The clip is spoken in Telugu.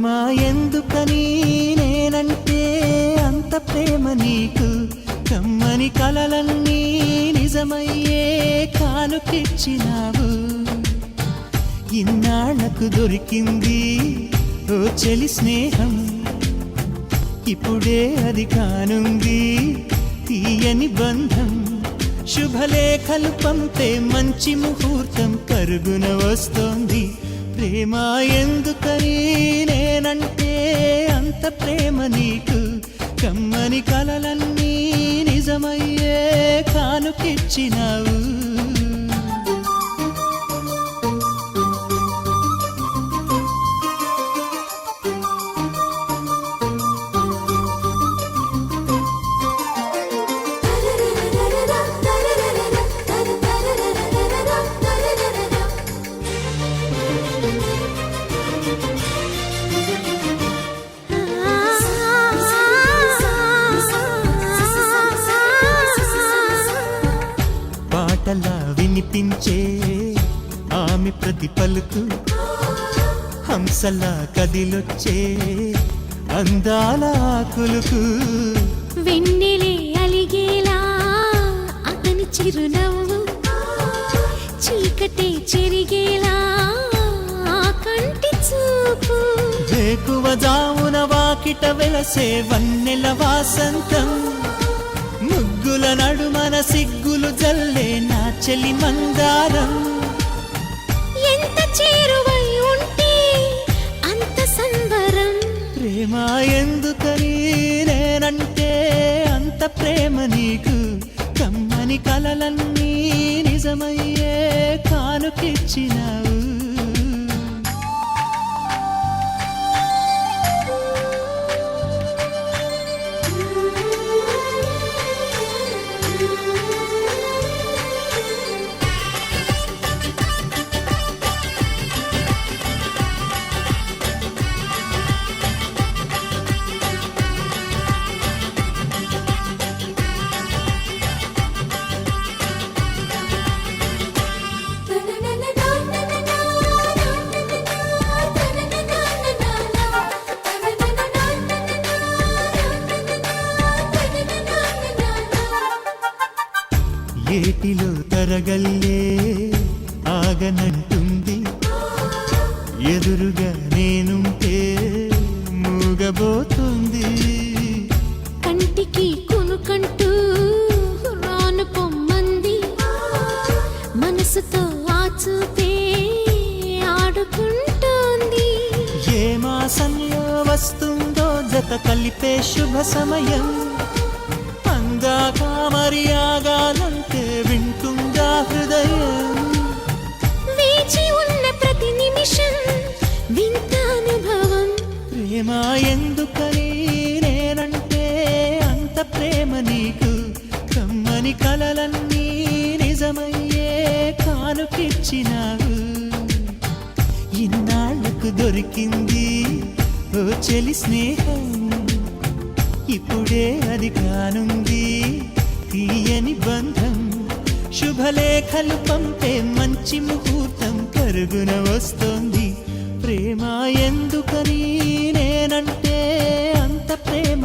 ప్రేమ ఎందుకని నేనంటే అంత ప్రేమ నీకు కమ్మని కలలన్నీ నిజమయ్యే కానుకిచ్చినావు ఇన్నాళ్లకు దొరికింది ఓ చెలి స్నేహం ఇప్పుడే అది కానుంది తీయని బంధం శుభలేఖలు పంపే మంచి ముహూర్తం పరుగున వస్తోంది ప్రేమ ఎందుకని నేనంటే అంత ప్రేమ నీకు కమ్మని కలలన్నీ నిజమయ్యే కానుకిచ్చినావు పాటలా వినిపించే ఆమె ప్రతి పలుకు హంసలా కదిలొచ్చే అందాల కులుకు వెన్నెలే అలిగేలా అతని చిరునవ్వు చీకటే చెరిగేలా కంటి చూపు వేకువ జామున వాకిట వెలసే వన్నెల వాసంతం ముగ్గుల నడుమన సిగ్గులు జల్లే నా చెలి మందారం ఎంత చేరువై ఉంటే అంత సంబరం ప్రేమ ఎందుకని నేనంటే అంత ప్రేమ నీకు కమ్మని కలలన్నీ నిజమయ్యే కానుకిచ్చినావు ఏటిలో తరగల్లే ఆగనంటుంది ఎదురుగా నేనుంటే మూగబోతుంది కంటికి కొనుకంటూ రాను పొమ్మంది మనసుతో ఆచూపే ఆడుకుంటోంది ఏ మాసంలో వస్తుందో జత కలిపే శుభ సమయం అందాక మరి ఆగాలంటే వింటుందా హృదయం వేచి ఉన్న ప్రతి నిమిషం వింత అనుభవం ప్రేమ ఎందుకని నేనంటే అంత ప్రేమ నీకు కమ్మని కలలన్నీ నిజమయ్యే కానుకిచ్చినావు ఇన్నాళ్లకు దొరికింది ఓ చెలి స్నేహం ఇప్పుడే అది కానుంది తీయని బంధం శుభలేఖలు పంపే మంచి ముహూర్తం పరుగున వస్తోంది ప్రేమ ఎందుకని నేనంటే అంత ప్రేమ